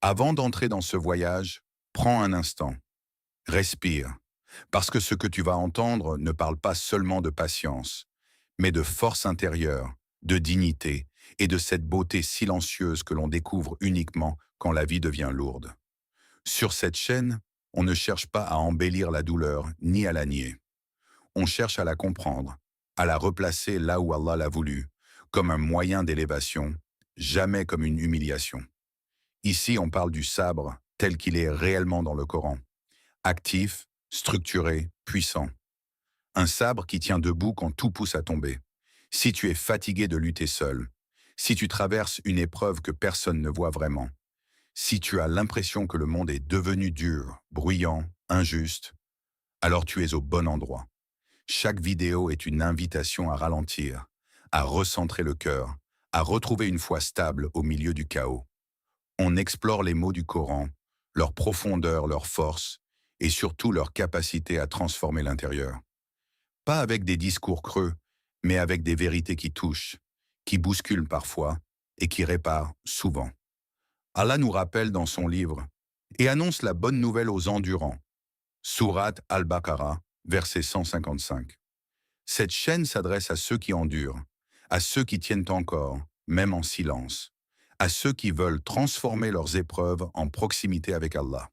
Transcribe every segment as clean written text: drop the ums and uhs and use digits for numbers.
Avant d'entrer dans ce voyage, prends un instant, respire, parce que ce que tu vas entendre ne parle pas seulement de patience, mais de force intérieure, de dignité et de cette beauté silencieuse que l'on découvre uniquement quand la vie devient lourde. Sur cette chaîne, on ne cherche pas à embellir la douleur ni à la nier. On cherche à la comprendre, à la replacer là où Allah l'a voulu, comme un moyen d'élévation, jamais comme une humiliation. Ici, on parle du sabre tel qu'il est réellement dans le Coran, actif, structuré, puissant. Un sabre qui tient debout quand tout pousse à tomber. Si tu es fatigué de lutter seul, si tu traverses une épreuve que personne ne voit vraiment, si tu as l'impression que le monde est devenu dur, bruyant, injuste, alors tu es au bon endroit. Chaque vidéo est une invitation à ralentir, à recentrer le cœur, à retrouver une foi stable au milieu du chaos. On explore les mots du Coran, leur profondeur, leur force, et surtout leur capacité à transformer l'intérieur. Pas avec des discours creux, mais avec des vérités qui touchent, qui bousculent parfois, et qui réparent souvent. Allah nous rappelle dans son livre et annonce la bonne nouvelle aux endurants. Sourate Al-Baqarah, verset 155. Cette chaîne s'adresse à ceux qui endurent, à ceux qui tiennent encore, même en silence, à ceux qui veulent transformer leurs épreuves en proximité avec Allah.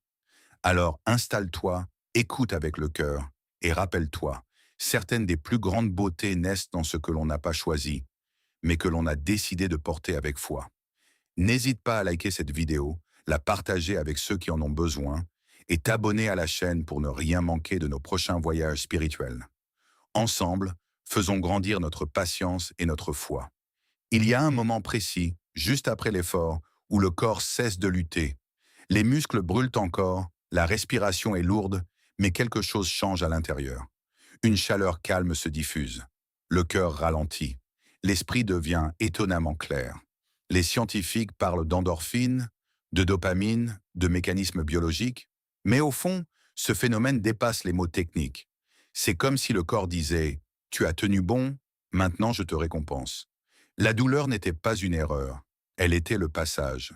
Alors installe-toi, écoute avec le cœur et rappelle-toi, certaines des plus grandes beautés naissent dans ce que l'on n'a pas choisi, mais que l'on a décidé de porter avec foi. N'hésite pas à liker cette vidéo, la partager avec ceux qui en ont besoin et t'abonner à la chaîne pour ne rien manquer de nos prochains voyages spirituels. Ensemble, faisons grandir notre patience et notre foi. Il y a un moment précis, juste après l'effort, où le corps cesse de lutter. Les muscles brûlent encore, la respiration est lourde, mais quelque chose change à l'intérieur. Une chaleur calme se diffuse. Le cœur ralentit. L'esprit devient étonnamment clair. Les scientifiques parlent d'endorphine, de dopamine, de mécanismes biologiques, mais au fond, ce phénomène dépasse les mots techniques. C'est comme si le corps disait « Tu as tenu bon, maintenant je te récompense ». La douleur n'était pas une erreur, elle était le passage.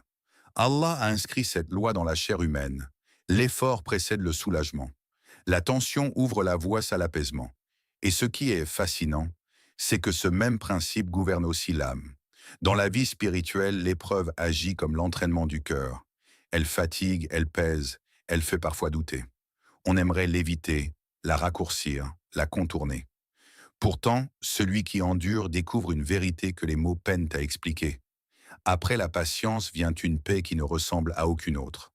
Allah a inscrit cette loi dans la chair humaine. L'effort précède le soulagement. La tension ouvre la voie à l'apaisement. Et ce qui est fascinant, c'est que ce même principe gouverne aussi l'âme. Dans la vie spirituelle, l'épreuve agit comme l'entraînement du cœur. Elle fatigue, elle pèse, elle fait parfois douter. On aimerait l'éviter, la raccourcir, la contourner. Pourtant, celui qui endure découvre une vérité que les mots peinent à expliquer. Après la patience vient une paix qui ne ressemble à aucune autre.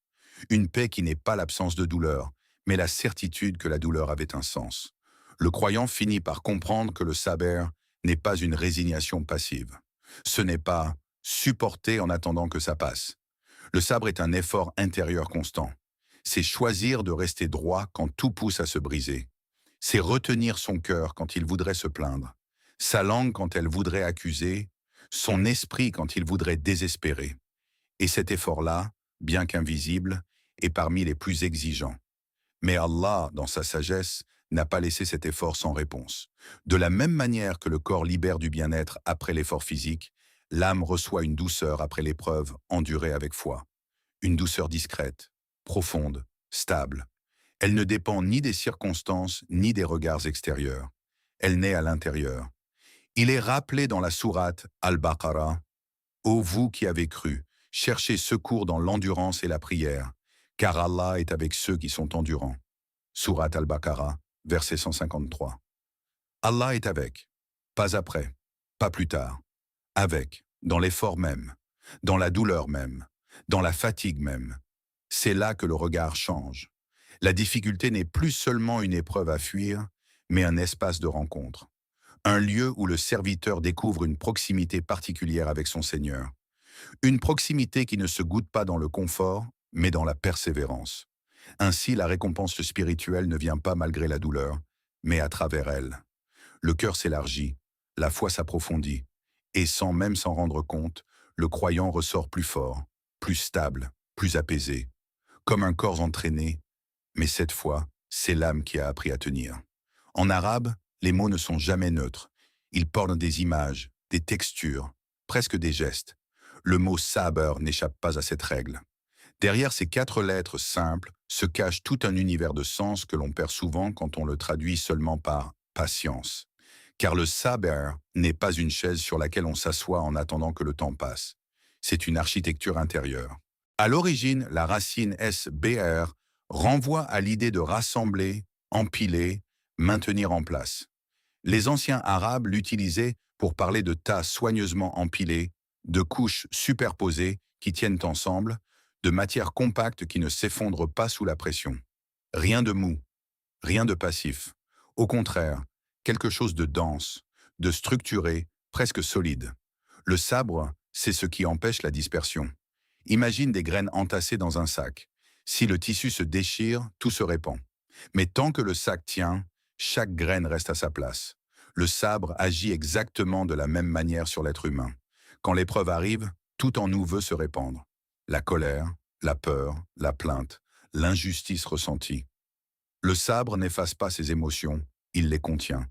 Une paix qui n'est pas l'absence de douleur, mais la certitude que la douleur avait un sens. Le croyant finit par comprendre que le saber n'est pas une résignation passive. Ce n'est pas supporter en attendant que ça passe. Le sabre est un effort intérieur constant. C'est choisir de rester droit quand tout pousse à se briser. C'est retenir son cœur quand il voudrait se plaindre, sa langue quand elle voudrait accuser, son esprit quand il voudrait désespérer. Et cet effort-là, bien qu'invisible, est parmi les plus exigeants. Mais Allah, dans sa sagesse, n'a pas laissé cet effort sans réponse. De la même manière que le corps libère du bien-être après l'effort physique, l'âme reçoit une douceur après l'épreuve endurée avec foi. Une douceur discrète, profonde, stable. Elle ne dépend ni des circonstances ni des regards extérieurs. Elle naît à l'intérieur. Il est rappelé dans la sourate Al-Baqarah, ô vous qui avez cru, cherchez secours dans l'endurance et la prière, car Allah est avec ceux qui sont endurants. Sourate Al-Baqarah, verset 153. Allah est avec, pas après, pas plus tard, avec, dans l'effort même, dans la douleur même, dans la fatigue même. C'est là que le regard change. La difficulté n'est plus seulement une épreuve à fuir, mais un espace de rencontre. Un lieu où le serviteur découvre une proximité particulière avec son Seigneur. Une proximité qui ne se goûte pas dans le confort, mais dans la persévérance. Ainsi, la récompense spirituelle ne vient pas malgré la douleur, mais à travers elle. Le cœur s'élargit, la foi s'approfondit, et sans même s'en rendre compte, le croyant ressort plus fort, plus stable, plus apaisé, comme un corps entraîné, mais cette fois, c'est l'âme qui a appris à tenir. En arabe, les mots ne sont jamais neutres. Ils portent des images, des textures, presque des gestes. Le mot saber n'échappe pas à cette règle. Derrière ces 4 lettres simples se cache tout un univers de sens que l'on perd souvent quand on le traduit seulement par patience. Car le saber n'est pas une chaise sur laquelle on s'assoit en attendant que le temps passe. C'est une architecture intérieure. À l'origine, la racine SBR renvoie à l'idée de rassembler, empiler, maintenir en place. Les anciens Arabes l'utilisaient pour parler de tas soigneusement empilés, de couches superposées qui tiennent ensemble, de matières compactes qui ne s'effondrent pas sous la pression. Rien de mou, rien de passif. Au contraire, quelque chose de dense, de structuré, presque solide. Le sabre, c'est ce qui empêche la dispersion. Imagine des graines entassées dans un sac. Si le tissu se déchire, tout se répand. Mais tant que le sac tient, chaque graine reste à sa place. Le sabre agit exactement de la même manière sur l'être humain. Quand l'épreuve arrive, tout en nous veut se répandre. La colère, la peur, la plainte, l'injustice ressentie. Le sabre n'efface pas ses émotions, il les contient.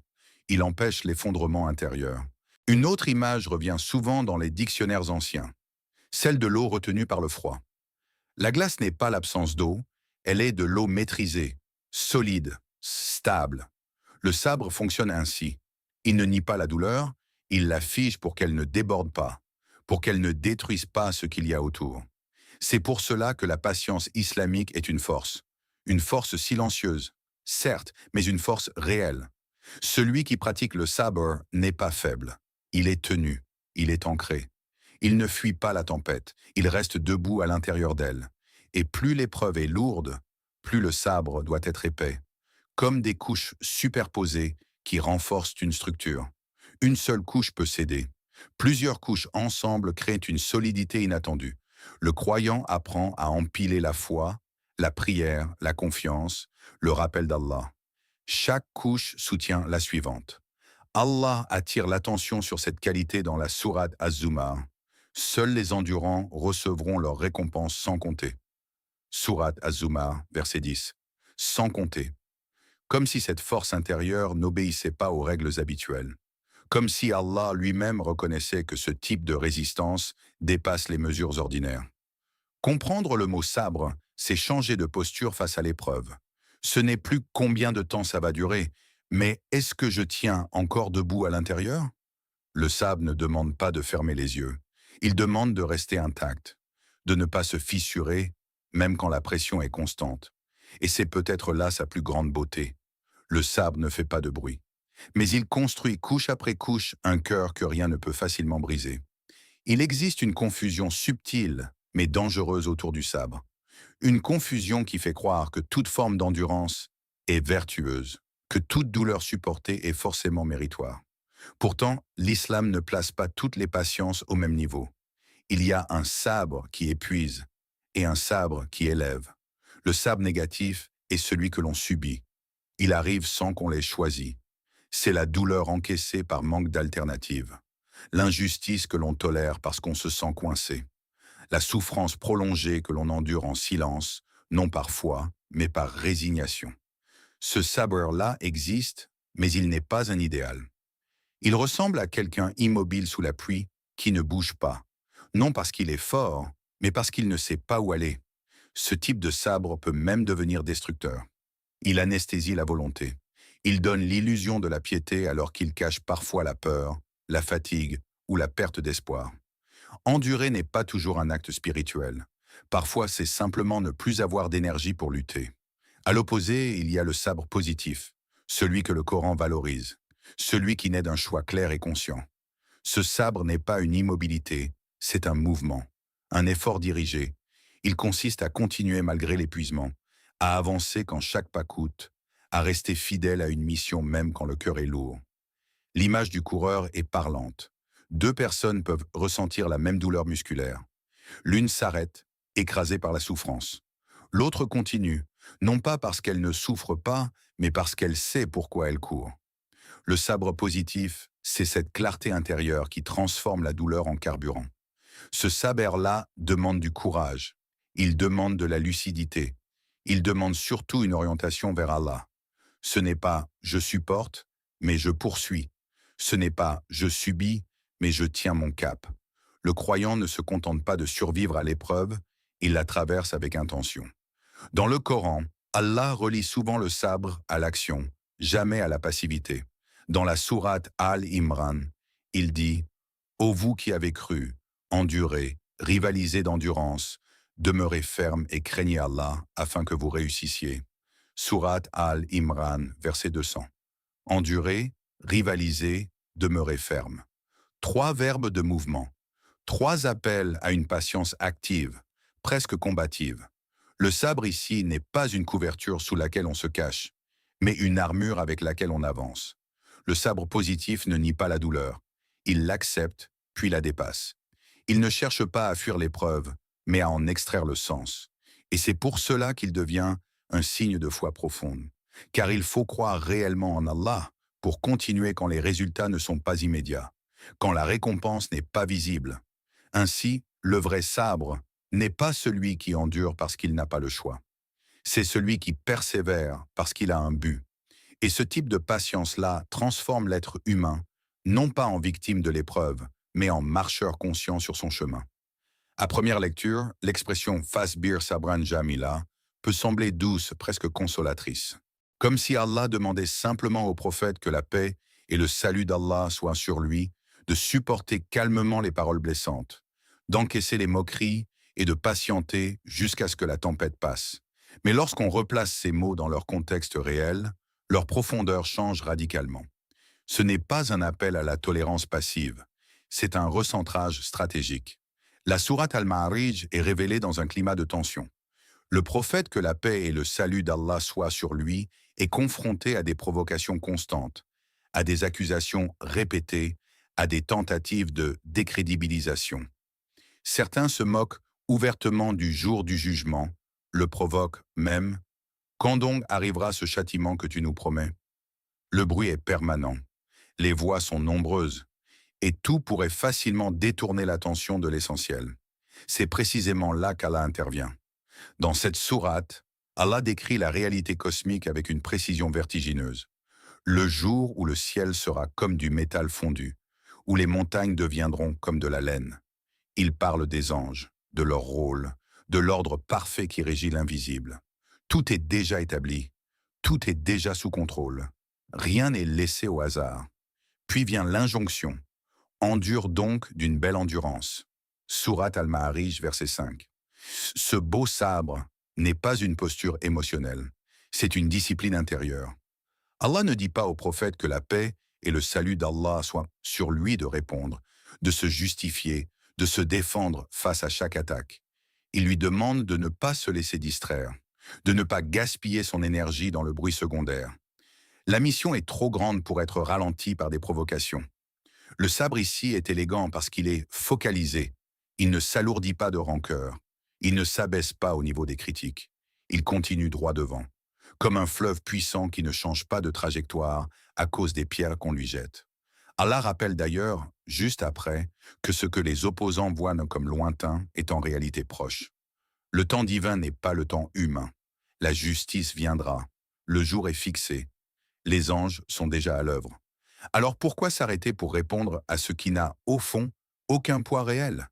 Il empêche l'effondrement intérieur. Une autre image revient souvent dans les dictionnaires anciens, celle de l'eau retenue par le froid. La glace n'est pas l'absence d'eau, elle est de l'eau maîtrisée, solide, stable. Le sabre fonctionne ainsi. Il ne nie pas la douleur, il la fige pour qu'elle ne déborde pas, pour qu'elle ne détruise pas ce qu'il y a autour. C'est pour cela que la patience islamique est une force silencieuse, certes, mais une force réelle. Celui qui pratique le sabr n'est pas faible, il est tenu, il est ancré. Il ne fuit pas la tempête, il reste debout à l'intérieur d'elle. Et plus l'épreuve est lourde, plus le sabre doit être épais, comme des couches superposées qui renforcent une structure. Une seule couche peut céder. Plusieurs couches ensemble créent une solidité inattendue. Le croyant apprend à empiler la foi, la prière, la confiance, le rappel d'Allah. Chaque couche soutient la suivante. Allah attire l'attention sur cette qualité dans la sourate Az-Zumar. Seuls les endurants recevront leur récompense sans compter. Sourate Az-Zumar, verset 10. Sans compter. Comme si cette force intérieure n'obéissait pas aux règles habituelles. Comme si Allah lui-même reconnaissait que ce type de résistance dépasse les mesures ordinaires. Comprendre le mot sabre, c'est changer de posture face à l'épreuve. Ce n'est plus combien de temps ça va durer, mais est-ce que je tiens encore debout à l'intérieur? Le sabre ne demande pas de fermer les yeux. Il demande de rester intact, de ne pas se fissurer, même quand la pression est constante. Et c'est peut-être là sa plus grande beauté. Le sabre ne fait pas de bruit. Mais il construit couche après couche un cœur que rien ne peut facilement briser. Il existe une confusion subtile, mais dangereuse autour du sabre. Une confusion qui fait croire que toute forme d'endurance est vertueuse, que toute douleur supportée est forcément méritoire. Pourtant, l'islam ne place pas toutes les patiences au même niveau. Il y a un sabre qui épuise et un sabre qui élève. Le sabre négatif est celui que l'on subit. Il arrive sans qu'on l'ait choisi. C'est la douleur encaissée par manque d'alternative. L'injustice que l'on tolère parce qu'on se sent coincé. La souffrance prolongée que l'on endure en silence, non par foi, mais par résignation. Ce sabre-là existe, mais il n'est pas un idéal. Il ressemble à quelqu'un immobile sous la pluie qui ne bouge pas, non parce qu'il est fort, mais parce qu'il ne sait pas où aller. Ce type de sabre peut même devenir destructeur. Il anesthésie la volonté. Il donne l'illusion de la piété alors qu'il cache parfois la peur, la fatigue ou la perte d'espoir. Endurer n'est pas toujours un acte spirituel. Parfois, c'est simplement ne plus avoir d'énergie pour lutter. À l'opposé, il y a le sabre positif, celui que le Coran valorise, celui qui naît d'un choix clair et conscient. Ce sabre n'est pas une immobilité, c'est un mouvement, un effort dirigé. Il consiste à continuer malgré l'épuisement, à avancer quand chaque pas coûte, à rester fidèle à une mission même quand le cœur est lourd. L'image du coureur est parlante. 2 personnes peuvent ressentir la même douleur musculaire. L'une s'arrête, écrasée par la souffrance. L'autre continue, non pas parce qu'elle ne souffre pas, mais parce qu'elle sait pourquoi elle court. Le sabre positif, c'est cette clarté intérieure qui transforme la douleur en carburant. Ce sabre-là demande du courage. Il demande de la lucidité. Il demande surtout une orientation vers Allah. Ce n'est pas « je supporte », mais « je poursuis ». Ce n'est pas « je subis », mais « je tiens mon cap ». Le croyant ne se contente pas de survivre à l'épreuve, il la traverse avec intention. Dans le Coran, Allah relie souvent le sabre à l'action, jamais à la passivité. Dans la sourate Al-Imran, il dit « Ô vous qui avez cru, endurez, rivalisez d'endurance, demeurez ferme et craignez Allah afin que vous réussissiez. » Sourate Al-Imran, verset 200. Endurez, rivalisez, demeurez ferme. Trois verbes de mouvement. Trois appels à une patience active, presque combative. Le sabre ici n'est pas une couverture sous laquelle on se cache, mais une armure avec laquelle on avance. Le sabre positif ne nie pas la douleur. Il l'accepte, puis la dépasse. Il ne cherche pas à fuir l'épreuve, mais à en extraire le sens. Et c'est pour cela qu'il devient un signe de foi profonde. Car il faut croire réellement en Allah pour continuer quand les résultats ne sont pas immédiats, quand la récompense n'est pas visible. Ainsi, le vrai sabre n'est pas celui qui endure parce qu'il n'a pas le choix. C'est celui qui persévère parce qu'il a un but. Et ce type de patience-là transforme l'être humain, non pas en victime de l'épreuve, mais en marcheur conscient sur son chemin. À première lecture, l'expression « Fasbir sabran jamila » peut sembler douce, presque consolatrice. Comme si Allah demandait simplement au prophète que la paix et le salut d'Allah soient sur lui, de supporter calmement les paroles blessantes, d'encaisser les moqueries et de patienter jusqu'à ce que la tempête passe. Mais lorsqu'on replace ces mots dans leur contexte réel, leur profondeur change radicalement. Ce n'est pas un appel à la tolérance passive, c'est un recentrage stratégique. La sourate Al-Ma'arij est révélée dans un climat de tension. Le prophète, que la paix et le salut d'Allah soient sur lui, est confronté à des provocations constantes, à des accusations répétées, à des tentatives de décrédibilisation. Certains se moquent ouvertement du jour du jugement, le provoquent même. Quand donc arrivera ce châtiment que tu nous promets? Le bruit est permanent, les voix sont nombreuses, et tout pourrait facilement détourner l'attention de l'essentiel. C'est précisément là qu'Allah intervient. Dans cette sourate, Allah décrit la réalité cosmique avec une précision vertigineuse. Le jour où le ciel sera comme du métal fondu, où les montagnes deviendront comme de la laine. Il parle des anges, de leur rôle, de l'ordre parfait qui régit l'invisible. Tout est déjà établi, tout est déjà sous contrôle. Rien n'est laissé au hasard. Puis vient l'injonction. Endure donc d'une belle endurance. Sourate Al-Ma'arij, verset 5. Ce beau sabre n'est pas une posture émotionnelle, c'est une discipline intérieure. Allah ne dit pas au prophète que la paix et le salut d'Allah soient sur lui de répondre, de se justifier, de se défendre face à chaque attaque. Il lui demande de ne pas se laisser distraire, de ne pas gaspiller son énergie dans le bruit secondaire. La mission est trop grande pour être ralentie par des provocations. Le sabre ici est élégant parce qu'il est focalisé. Il ne s'alourdit pas de rancœur. Il ne s'abaisse pas au niveau des critiques. Il continue droit devant, comme un fleuve puissant qui ne change pas de trajectoire à cause des pierres qu'on lui jette. Allah rappelle d'ailleurs, juste après, que ce que les opposants voient comme lointain est en réalité proche. Le temps divin n'est pas le temps humain. La justice viendra. Le jour est fixé. Les anges sont déjà à l'œuvre. Alors pourquoi s'arrêter pour répondre à ce qui n'a, au fond, aucun poids réel?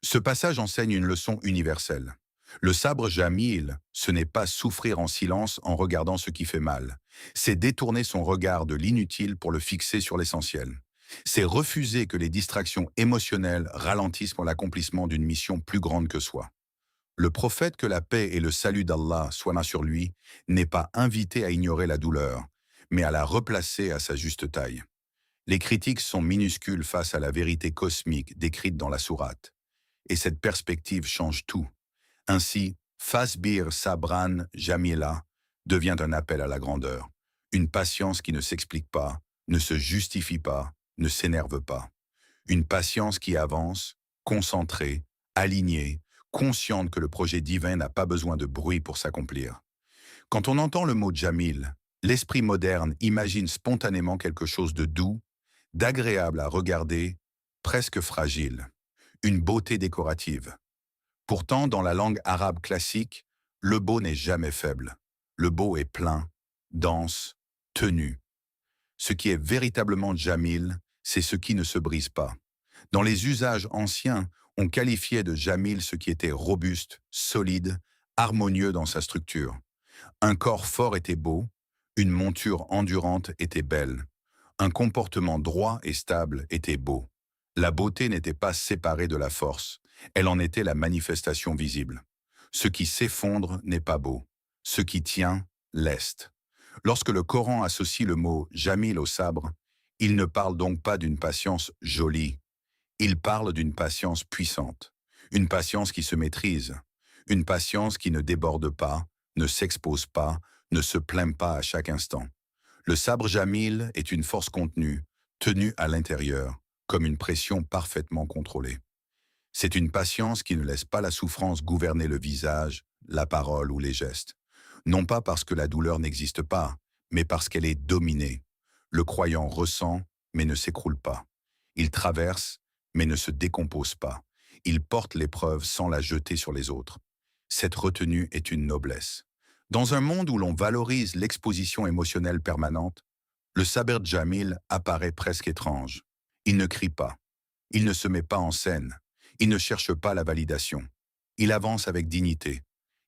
Ce passage enseigne une leçon universelle. Le sabre jamil, ce n'est pas souffrir en silence en regardant ce qui fait mal. C'est détourner son regard de l'inutile pour le fixer sur l'essentiel. C'est refuser que les distractions émotionnelles ralentissent pour l'accomplissement d'une mission plus grande que soi. Le prophète, que la paix et le salut d'Allah soient sur lui, n'est pas invité à ignorer la douleur, mais à la replacer à sa juste taille. Les critiques sont minuscules face à la vérité cosmique décrite dans la sourate. Et cette perspective change tout. Ainsi, Fasbir Sabran Jamila devient un appel à la grandeur. Une patience qui ne s'explique pas, ne se justifie pas, ne s'énerve pas. Une patience qui avance, concentrée, alignée, consciente que le projet divin n'a pas besoin de bruit pour s'accomplir. Quand on entend le mot Jamil, l'esprit moderne imagine spontanément quelque chose de doux, d'agréable à regarder, presque fragile. Une beauté décorative. Pourtant, dans la langue arabe classique, le beau n'est jamais faible. Le beau est plein, dense, tenu. Ce qui est véritablement jamil, c'est ce qui ne se brise pas. Dans les usages anciens, On qualifiait de Jamil ce qui était robuste, solide, harmonieux dans sa structure. Un corps fort était beau, une monture endurante était belle, un comportement droit et stable était beau. La beauté n'était pas séparée de la force, elle en était la manifestation visible. Ce qui s'effondre n'est pas beau, ce qui tient l'est. Lorsque le Coran associe le mot Jamil au sabre, il ne parle donc pas d'une patience jolie, il parle d'une patience puissante, une patience qui se maîtrise, une patience qui ne déborde pas, ne s'expose pas, ne se plaint pas à chaque instant. Le sabre Jamil est une force contenue, tenue à l'intérieur, comme une pression parfaitement contrôlée. C'est une patience qui ne laisse pas la souffrance gouverner le visage, la parole ou les gestes. Non pas parce que la douleur n'existe pas, mais parce qu'elle est dominée. Le croyant ressent, mais ne s'écroule pas. Il traverse, mais ne se décompose pas. Il porte l'épreuve sans la jeter sur les autres. Cette retenue est une noblesse. Dans un monde où l'on valorise l'exposition émotionnelle permanente, le Sabr Jamil apparaît presque étrange. Il ne crie pas. Il ne se met pas en scène. Il ne cherche pas la validation. Il avance avec dignité.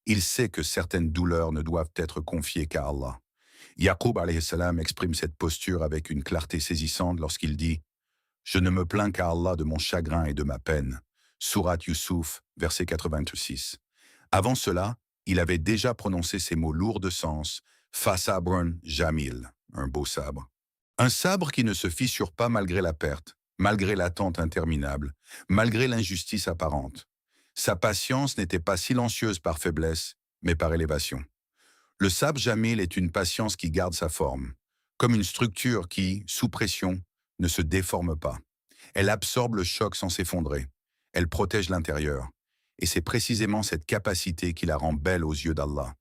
Il sait que certaines douleurs ne doivent être confiées qu'à Allah. Yaqub alayhi salam exprime cette posture avec une clarté saisissante lorsqu'il dit « Je ne me plains qu'à Allah de mon chagrin et de ma peine ». Sourate Yusuf, verset 86. Avant cela, il avait déjà prononcé ces mots lourds de sens « Fasabrun Jamil », un beau sabre. Un sabre qui ne se fissure pas malgré la perte, malgré l'attente interminable, malgré l'injustice apparente. Sa patience n'était pas silencieuse par faiblesse, mais par élévation. Le sabre Jamil est une patience qui garde sa forme, comme une structure qui, sous pression, ne se déforme pas. Elle absorbe le choc sans s'effondrer. Elle protège l'intérieur. Et c'est précisément cette capacité qui la rend belle aux yeux d'Allah.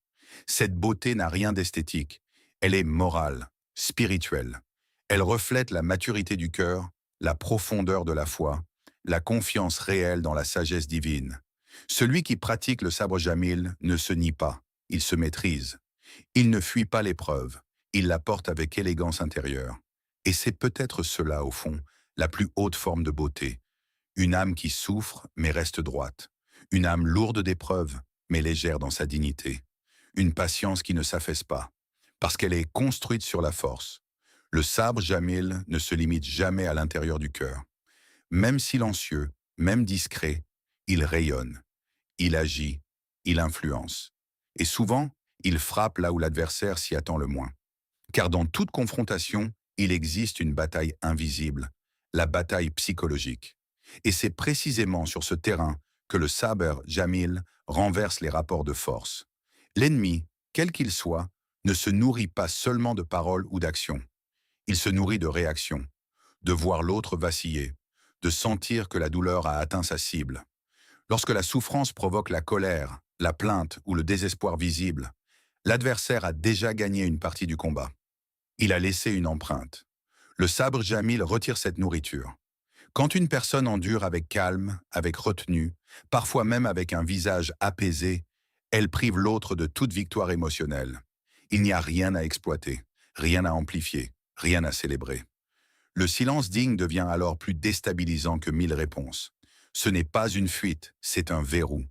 Cette beauté n'a rien d'esthétique. Elle est morale, spirituelle. Elle reflète la maturité du cœur, la profondeur de la foi, la confiance réelle dans la sagesse divine. Celui qui pratique le sabre Jamil ne se nie pas, il se maîtrise. Il ne fuit pas l'épreuve, il la porte avec élégance intérieure. Et c'est peut-être cela, au fond, la plus haute forme de beauté. Une âme qui souffre, mais reste droite. Une âme lourde d'épreuves, mais légère dans sa dignité. Une patience qui ne s'affaisse pas, parce qu'elle est construite sur la force. Le sabre Jamil ne se limite jamais à l'intérieur du cœur. Même silencieux, même discret, il rayonne, il agit, il influence. Et souvent, il frappe là où l'adversaire s'y attend le moins. Car dans toute confrontation, il existe une bataille invisible, la bataille psychologique. Et c'est précisément sur ce terrain que le sabre Jamil renverse les rapports de force. L'ennemi, quel qu'il soit, ne se nourrit pas seulement de paroles ou d'actions. Il se nourrit de réactions, de voir l'autre vaciller, de sentir que la douleur a atteint sa cible. Lorsque la souffrance provoque la colère, la plainte ou le désespoir visible, l'adversaire a déjà gagné une partie du combat. Il a laissé une empreinte. Le sabre Jamil retire cette nourriture. Quand une personne endure avec calme, avec retenue, parfois même avec un visage apaisé, elle prive l'autre de toute victoire émotionnelle. Il n'y a rien à exploiter, rien à amplifier, rien à célébrer. Le silence digne devient alors plus déstabilisant que 1000 réponses. Ce n'est pas une fuite, c'est un verrou.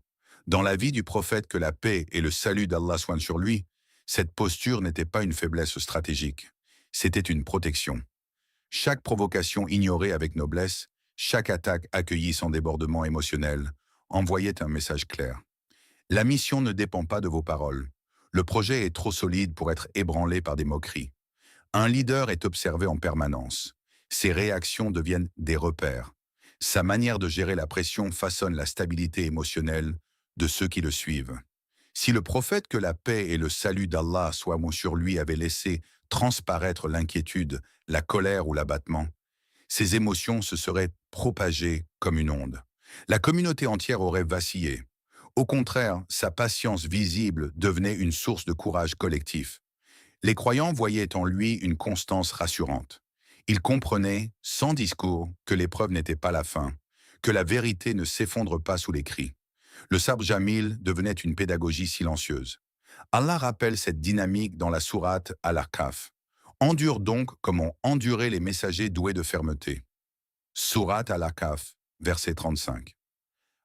Dans la vie du prophète que la paix et le salut d'Allah soient sur lui, cette posture n'était pas une faiblesse stratégique, c'était une protection. Chaque provocation ignorée avec noblesse, chaque attaque accueillie sans débordement émotionnel, envoyait un message clair. La mission ne dépend pas de vos paroles. Le projet est trop solide pour être ébranlé par des moqueries. Un leader est observé en permanence. Ses réactions deviennent des repères. Sa manière de gérer la pression façonne la stabilité émotionnelle de ceux qui le suivent. Si le prophète que la paix et le salut d'Allah soient sur lui avait laissé transparaître l'inquiétude, la colère ou l'abattement, ses émotions se seraient propagées comme une onde. La communauté entière aurait vacillé. Au contraire, sa patience visible devenait une source de courage collectif. Les croyants voyaient en lui une constance rassurante. Ils comprenaient, sans discours, que l'épreuve n'était pas la fin, que la vérité ne s'effondre pas sous les cris. Le sabre Jamil devenait une pédagogie silencieuse. Allah rappelle cette dynamique dans la sourate Al-Ahqaf. Endure donc comme ont enduré les messagers doués de fermeté. Sourate Al-Ahqaf, verset 35.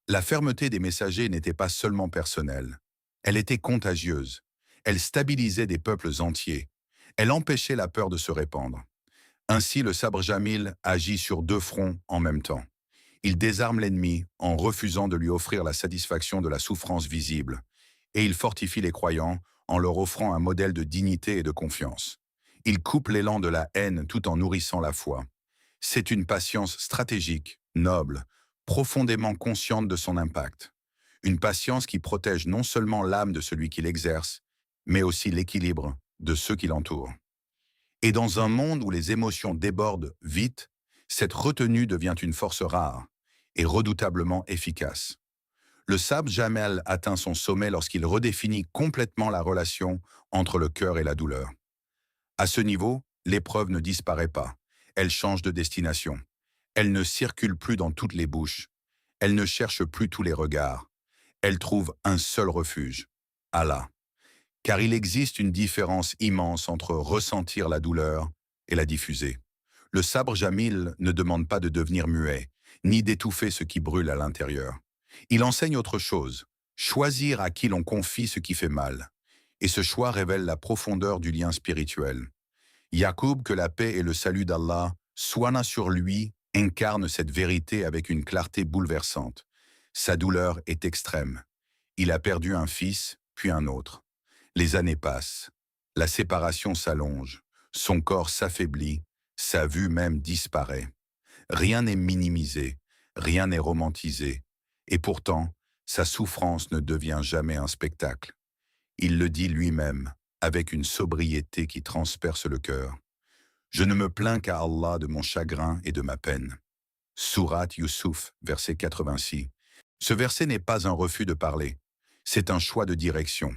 La fermeté des messagers n'était pas seulement personnelle. Elle était contagieuse. Elle stabilisait des peuples entiers. Elle empêchait la peur de se répandre. Ainsi, le sabre Jamil agit sur deux fronts en même temps. Il désarme l'ennemi en refusant de lui offrir la satisfaction de la souffrance visible, et il fortifie les croyants en leur offrant un modèle de dignité et de confiance. Il coupe l'élan de la haine tout en nourrissant la foi. C'est une patience stratégique, noble, profondément consciente de son impact. Une patience qui protège non seulement l'âme de celui qui l'exerce, mais aussi l'équilibre de ceux qui l'entourent. Et dans un monde où les émotions débordent vite, cette retenue devient une force rare et redoutablement efficace. Le sabre Jamel atteint son sommet lorsqu'il redéfinit complètement la relation entre le cœur et la douleur. À ce niveau, l'épreuve ne disparaît pas, elle change de destination. Elle ne circule plus dans toutes les bouches, elle ne cherche plus tous les regards, elle trouve un seul refuge, Allah. Car il existe une différence immense entre ressentir la douleur et la diffuser. Le sabre Jamil ne demande pas de devenir muet, ni d'étouffer ce qui brûle à l'intérieur. Il enseigne autre chose, choisir à qui l'on confie ce qui fait mal. Et ce choix révèle la profondeur du lien spirituel. Yacoub, que la paix et le salut d'Allah soient sur lui, incarne cette vérité avec une clarté bouleversante. Sa douleur est extrême. Il a perdu un fils, puis un autre. Les années passent. La séparation s'allonge. Son corps s'affaiblit. Sa vue même disparaît. Rien n'est minimisé. Rien n'est romantisé. Et pourtant, sa souffrance ne devient jamais un spectacle. Il le dit lui-même, avec une sobriété qui transperce le cœur. Je ne me plains qu'à Allah de mon chagrin et de ma peine. Sourate Yusuf, verset 86. Ce verset n'est pas un refus de parler. C'est un choix de direction.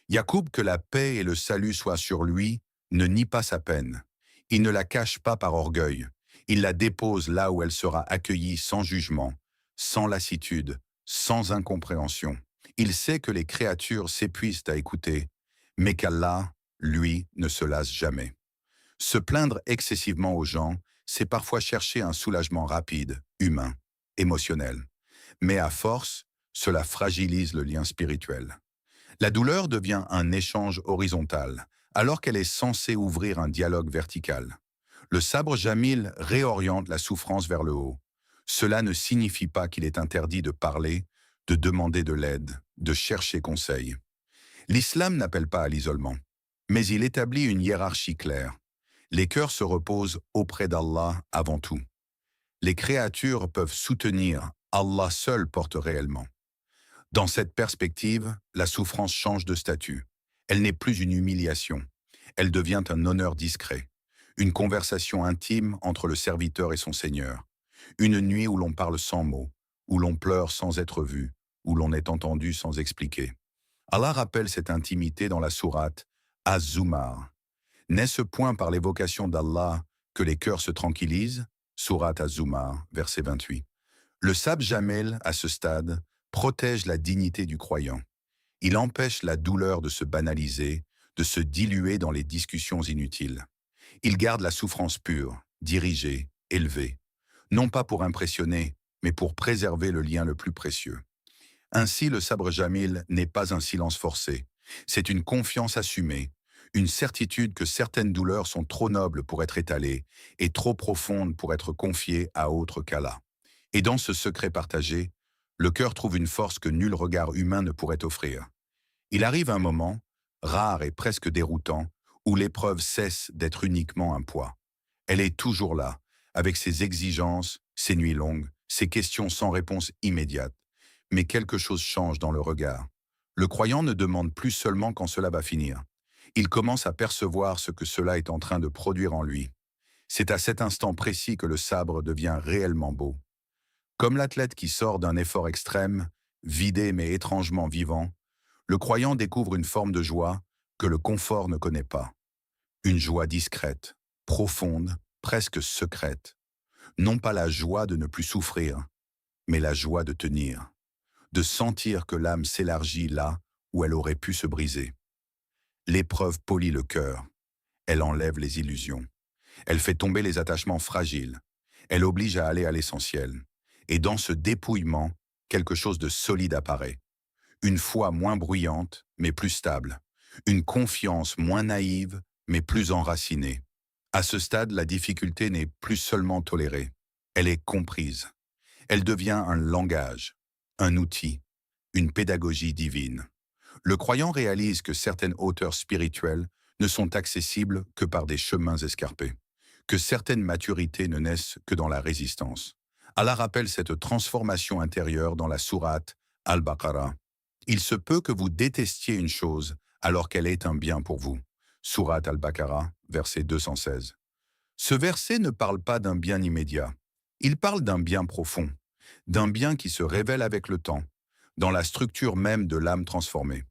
Yacoub, que la paix et le salut soient sur lui, ne nie pas sa peine. Il ne la cache pas par orgueil. Il la dépose là où elle sera accueillie sans jugement, sans lassitude, sans incompréhension. Il sait que les créatures s'épuisent à écouter, mais qu'Allah, lui, ne se lasse jamais. Se plaindre excessivement aux gens, c'est parfois chercher un soulagement rapide, humain, émotionnel. Mais à force, cela fragilise le lien spirituel. La douleur devient un échange horizontal, alors qu'elle est censée ouvrir un dialogue vertical. Le sabre Jamil réoriente la souffrance vers le haut. Cela ne signifie pas qu'il est interdit de parler, de demander de l'aide, de chercher conseil. L'islam n'appelle pas à l'isolement, mais il établit une hiérarchie claire. Les cœurs se reposent auprès d'Allah avant tout. Les créatures peuvent soutenir, Allah seul porte réellement. Dans cette perspective, la souffrance change de statut. Elle n'est plus une humiliation. Elle devient un honneur discret. Une conversation intime entre le serviteur et son Seigneur. Une nuit où l'on parle sans mots, où l'on pleure sans être vu, où l'on est entendu sans expliquer. Allah rappelle cette intimité dans la sourate Az-Zumar. N'est-ce point par l'évocation d'Allah que les cœurs se tranquillisent? Sourate Az-Zumar, verset 28. Le sabre Jamel, à ce stade, protège la dignité du croyant. Il empêche la douleur de se banaliser, de se diluer dans les discussions inutiles. Il garde la souffrance pure, dirigée, élevée, non pas pour impressionner, mais pour préserver le lien le plus précieux. Ainsi, le sabre Jamil n'est pas un silence forcé, c'est une confiance assumée, une certitude que certaines douleurs sont trop nobles pour être étalées et trop profondes pour être confiées à autre qu'Allah. Et dans ce secret partagé, le cœur trouve une force que nul regard humain ne pourrait offrir. Il arrive un moment, rare et presque déroutant, où l'épreuve cesse d'être uniquement un poids. Elle est toujours là, avec ses exigences, ses nuits longues, ses questions sans réponse immédiate. Mais quelque chose change dans le regard. Le croyant ne demande plus seulement quand cela va finir. Il commence à percevoir ce que cela est en train de produire en lui. C'est à cet instant précis que le sabre devient réellement beau. Comme l'athlète qui sort d'un effort extrême, vidé mais étrangement vivant, le croyant découvre une forme de joie que le confort ne connaît pas. Une joie discrète, profonde, presque secrète. Non pas la joie de ne plus souffrir, mais la joie de tenir, de sentir que l'âme s'élargit là où elle aurait pu se briser. L'épreuve polit le cœur, elle enlève les illusions, elle fait tomber les attachements fragiles, elle oblige à aller à l'essentiel. Et dans ce dépouillement, quelque chose de solide apparaît. Une foi moins bruyante, mais plus stable. Une confiance moins naïve, mais plus enracinée. À ce stade, la difficulté n'est plus seulement tolérée. Elle est comprise. Elle devient un langage, un outil, une pédagogie divine. Le croyant réalise que certaines hauteurs spirituelles ne sont accessibles que par des chemins escarpés, que certaines maturités ne naissent que dans la résistance. Allah rappelle cette transformation intérieure dans la sourate Al-Baqarah. Il se peut que vous détestiez une chose alors qu'elle est un bien pour vous. Sourate Al-Baqarah, verset 216. Ce verset ne parle pas d'un bien immédiat. Il parle d'un bien profond, d'un bien qui se révèle avec le temps, dans la structure même de l'âme transformée.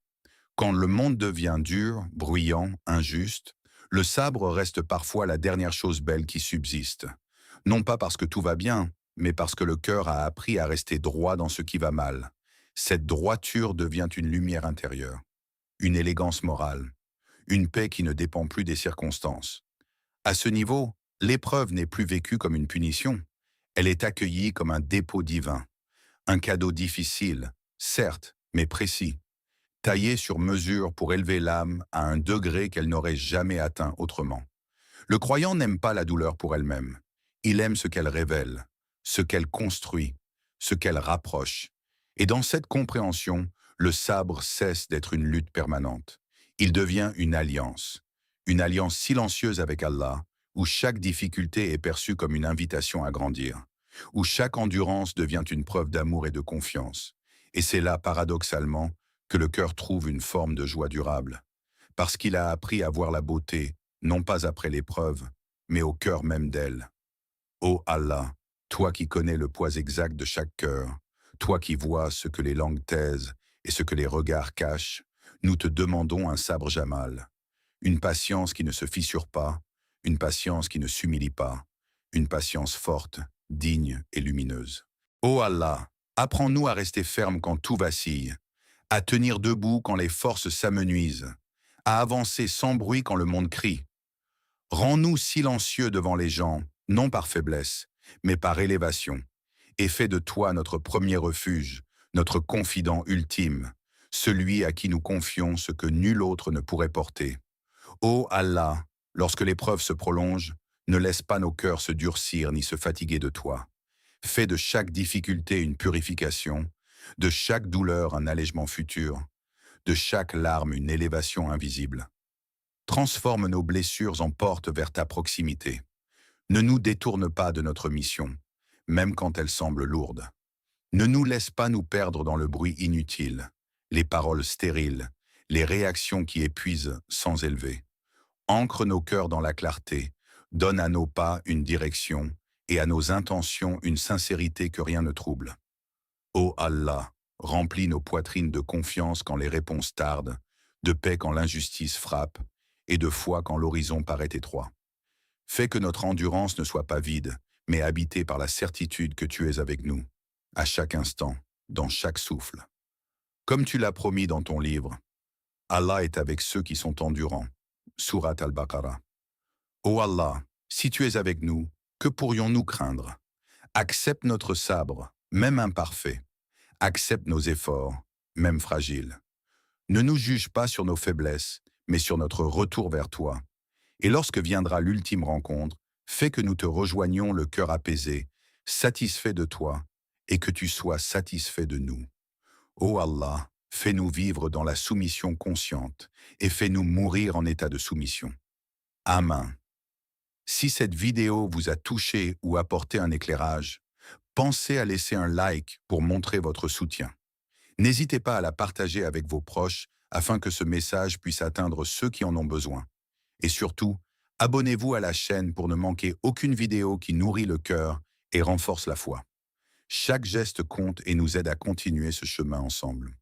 Quand le monde devient dur, bruyant, injuste, le sabre reste parfois la dernière chose belle qui subsiste. Non pas parce que tout va bien, mais parce que le cœur a appris à rester droit dans ce qui va mal. Cette droiture devient une lumière intérieure, une élégance morale, une paix qui ne dépend plus des circonstances. À ce niveau, l'épreuve n'est plus vécue comme une punition. Elle est accueillie comme un dépôt divin, un cadeau difficile, certes, mais précis, taillé sur mesure pour élever l'âme à un degré qu'elle n'aurait jamais atteint autrement. Le croyant n'aime pas la douleur pour elle-même. Il aime ce qu'elle révèle, ce qu'elle construit, ce qu'elle rapproche. Et dans cette compréhension, le sabre cesse d'être une lutte permanente. Il devient une alliance silencieuse avec Allah, où chaque difficulté est perçue comme une invitation à grandir, où chaque endurance devient une preuve d'amour et de confiance. Et c'est là, paradoxalement, que le cœur trouve une forme de joie durable, parce qu'il a appris à voir la beauté, non pas après l'épreuve, mais au cœur même d'elle. Ô Allah, toi qui connais le poids exact de chaque cœur, toi qui vois ce que les langues taisent et ce que les regards cachent, nous te demandons un sabre jamal, une patience qui ne se fissure pas, une patience qui ne s'humilie pas, une patience forte, digne et lumineuse. Ô Allah, apprends-nous à rester fermes quand tout vacille, à tenir debout quand les forces s'amenuisent, à avancer sans bruit quand le monde crie. Rends-nous silencieux devant les gens, non par faiblesse, mais par élévation, et fais de toi notre premier refuge, notre confident ultime, celui à qui nous confions ce que nul autre ne pourrait porter. Ô Allah, lorsque l'épreuve se prolonge, ne laisse pas nos cœurs se durcir ni se fatiguer de toi. Fais de chaque difficulté une purification, de chaque douleur un allègement futur, de chaque larme une élévation invisible. Transforme nos blessures en portes vers ta proximité. Ne nous détourne pas de notre mission, même quand elle semble lourde. Ne nous laisse pas nous perdre dans le bruit inutile, les paroles stériles, les réactions qui épuisent sans élever. Ancre nos cœurs dans la clarté, donne à nos pas une direction et à nos intentions une sincérité que rien ne trouble. Ô Allah, remplis nos poitrines de confiance quand les réponses tardent, de paix quand l'injustice frappe, et de foi quand l'horizon paraît étroit. Fais que notre endurance ne soit pas vide, mais habitée par la certitude que tu es avec nous, à chaque instant, dans chaque souffle. Comme tu l'as promis dans ton livre, Allah est avec ceux qui sont endurants. Sourate Al-Baqarah. Ô Allah, si tu es avec nous, que pourrions-nous craindre? Accepte notre sabre, même imparfait. Accepte nos efforts, même fragiles. Ne nous juge pas sur nos faiblesses, mais sur notre retour vers toi. Et lorsque viendra l'ultime rencontre, fais que nous te rejoignions le cœur apaisé, satisfait de toi, et que tu sois satisfait de nous. Ô Allah, fais-nous vivre dans la soumission consciente et fais-nous mourir en état de soumission. Amen. Si cette vidéo vous a touché ou apporté un éclairage, pensez à laisser un like pour montrer votre soutien. N'hésitez pas à la partager avec vos proches afin que ce message puisse atteindre ceux qui en ont besoin. Et surtout, abonnez-vous à la chaîne pour ne manquer aucune vidéo qui nourrit le cœur et renforce la foi. Chaque geste compte et nous aide à continuer ce chemin ensemble.